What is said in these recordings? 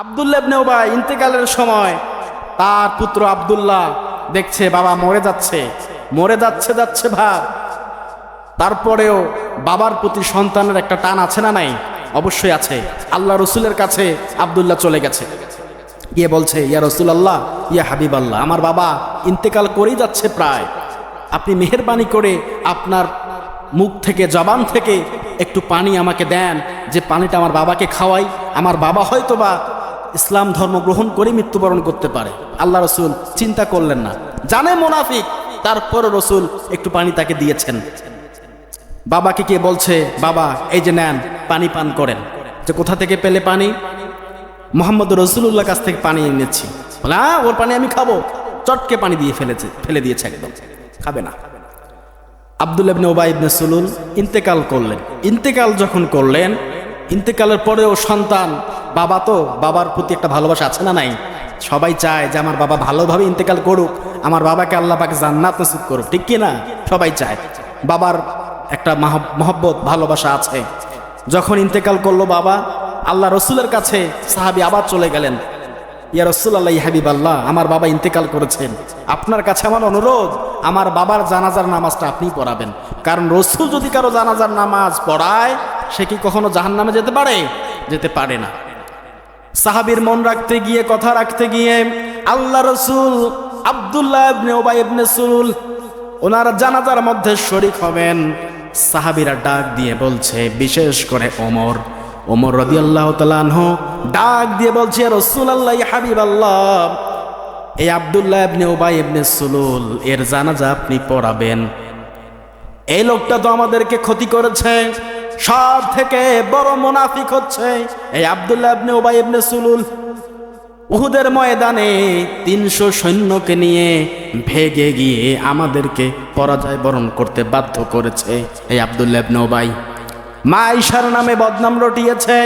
আব্দুল্লাহ ইবনে উবাই ইন্তেকালের সময় তার পুত্র আব্দুল্লাহ দেখছে বাবা মরে যাচ্ছে ভাব। তারপরেও বাবার প্রতি সন্তানের একটা টান আছে না নাই? অবশ্যই আছে। আল্লাহ রসুলের কাছে আব্দুল্লাহ চলে গেছে, গিয়ে বলছে, ইয়া রাসূলুল্লাহ, ইয়া হাবিবাল্লাহ, আমার বাবা ইন্তেকাল করেই যাচ্ছে প্রায়, আপনি মেহেরবানি করে আপনার মুখ থেকে, জবান থেকে একটু পানি আমাকে দেন, যে পানিটা আমার বাবাকে খাওয়াই। আমার বাবা হয়তোবা ইসলাম ধর্ম গ্রহণ করে মৃত্যুবরণ করতে পারে। আল্লাহ রসুল চিন্তা করলেন না, জানে মুনাফিক, তারপর রসুল একটু পানি তাকে দিয়েছেন। বাবাকে কে বলছে, বাবা এই যে নেন, পানি পান করেন। যে কোথা থেকে পেলে পানি? মুহাম্মদ রাসূলুল্লাহর কাছ থেকে পানি এনেছি। বলে, ওর পানি আমি খাবো? চটকে পানি দিয়ে ফেলে দিয়েছে, একদম খাবে না। আব্দুল্লাহ ইবনে উবাই ইবনে সুলুল ইন্তেকাল করলেন। ইন্তেকাল যখন করলেন, ইন্তেকালের পরেও সন্তান, বাবা তো, বাবার প্রতি একটা ভালোবাসা আছে না নাই? সবাই চায় যে আমার বাবা ভালোভাবে ইন্তেকাল করুক, আমার বাবাকে আল্লাহ পাক জান্নাত নসিব করুক, ঠিক কি না? সবাই চায়, বাবার একটা মহব্বত, ভালোবাসা আছে। যখন ইন্তেকাল করলো বাবা, আল্লাহ রসুলের কাছে সাহাবী আবার চলে গেলেন, ইয়া রাসূলুল্লাহ, ইয়া হাবিবাল্লাহ, আমার বাবা ইন্তেকাল করেছেন, আপনার কাছে আমার অনুরোধ, আমার বাবার জানাজার নামাজটা আপনি পড়াবেন। কারণ রসুল যদি কারো জানাজার নামাজ পড়ায়, সে কি কখনো জাহান্নামে যেতে পারে? যেতে পারে না। সাহাবীর মন রাখতে গিয়ে, কথা রাখতে গিয়ে আল্লাহ রসুল আব্দুল্লাহ ইবনে উবাই ইবনে সুলুল ওনার জানাজার মধ্যে শরীক হবেন। সাহাবীরা ডাক দিয়ে বলছে, বিশেষ করে ওমর রাদিয়াল্লাহু তাআলা আনহু ডাক দিয়ে বলছে, ইয়া রাসূলুল্লাহ, ইয়া হাবিবাল্লাহ, এই আব্দুল্লাহ ইবনে উবাই ইবনে সুলুল এর জানাজা আপনি পড়াবেন। এই লোকটা তো আমাদেরকে ক্ষতি করেছে, সব থেকে বড় মুনাফিক হচ্ছে এই আব্দুল্লাহ ইবনে উবাই ইবনে সুলুল। উহুদের ময়দানে 300 সৈন্যকে নিয়ে ভেগে গিয়ে আমাদেরকে পরাজয় বরণ করতে বাধ্য করেছে এই আব্দুল্লাহ ইবনে উবাই। মা আয়েশার নামে বদনাম রটিয়েছে,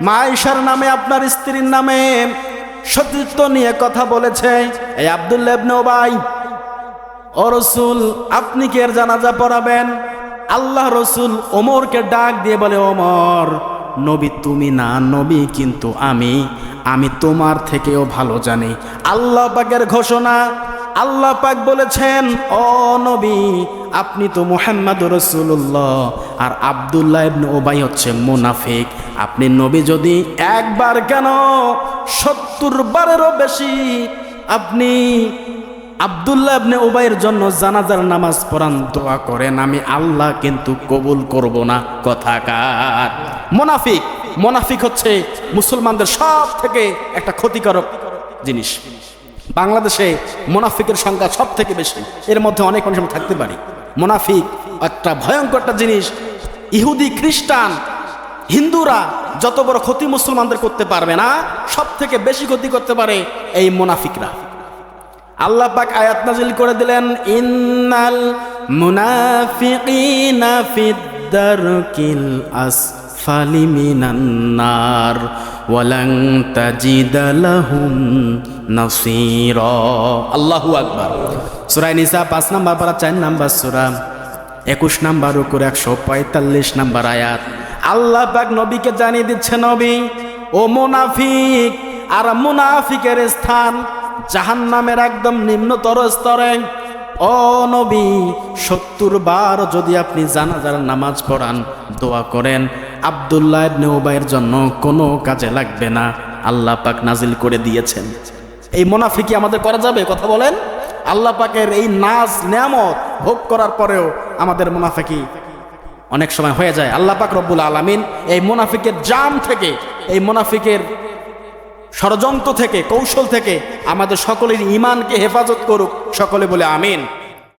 মা আয়েশার নামে, আপনার স্ত্রীর নামে সতীত্ব নিয়ে কথা বলেছে এই আব্দুল্লাহ ইবনে উবাই। ও রাসূল, আপনি কি এর জানাজা পড়াবেন? আল্লাহ রসুল ওমরকে ডাক দিয়ে বলে, ওমর, নবী তুমি না, নবী কিন্তু আমি তোমার থেকেও ভালো জানি। আল্লাহ পাকের ঘোষণা, আল্লাহ পাক বলেছেন, ও নবী, আপনি তো মুহাম্মদুর রাসূলুল্লাহ, আর আব্দুল্লাহ ইবনে উবাই হচ্ছে মুনাফিক। আপনি নবী যদি একবার কেন 70 বারেরও বেশি আপনি আব্দুল্লাহ ইবনে উবাইয়ের জন্য জানাজার নামাজ পড়ান, দোয়া করেন, আমি আল্লাহ কিন্তু কবুল করব না। কথাকার মুনাফিক হচ্ছে মুসলমানদের সব থেকে একটা ক্ষতিকারক জিনিস। বাংলাদেশে মুনাফিকের সংখ্যা সব থেকে বেশি, এর মধ্যে অনেক মানুষ থাকতে পারি। মুনাফিক একটা ভয়ঙ্কর একটা জিনিস। ইহুদি, খ্রিস্টান, হিন্দুরা যত বড় ক্ষতি মুসলমানদের করতে পারবে না, সব থেকে বেশি ক্ষতি করতে পারে এই মুনাফিকরা। আল্লাহ পাক আয়াত নাজিল করে দিলেন, ইন্নাল মুনাফিকিনা ফিদ দারকিল আসফালি মিনান নার ওয়ালান তাজিদা লাহুম নাসীরা। আল্লাহু আকবার। সূরা নিসা 5 নম্বর পারা 4 নম্বর সূরা 21 নম্বর করে 145 নম্বর আয়াত। আল্লাহ পাক নবীকে জানিয়ে দিচ্ছে, নবী, ও মুনাফিক, আর মুনাফিকের স্থান জাহান্নামের একদম নিম্নতর স্তরে। ও নবী, 70 বার যদি আপনি জানাজার নামাজ পড়ান, দোয়া করেন, আব্দুল্লাহ ইবনে উবাইয়ের জন্য কোনো কাজে লাগবে না। আল্লাহ পাক নাজিল করে দিয়েছেন। এই মুনাফিকি আমাদের করা যাবে? কথা বলেন। আল্লাহ পাকের এই নাজ নেয়ামত ভোগ করার পরেও আমাদের মুনাফিকি অনেক সময় হয়ে যায়। আল্লাহ পাক রব্বুল আলামিন এই মুনাফিকের জাম থেকে, এই মুনাফিকের ষড়যন্ত্র থেকে, কৌশল থেকে আমাদের সকলের ঈমানকে হেফাজত করুক। সকলে বলে আমিন।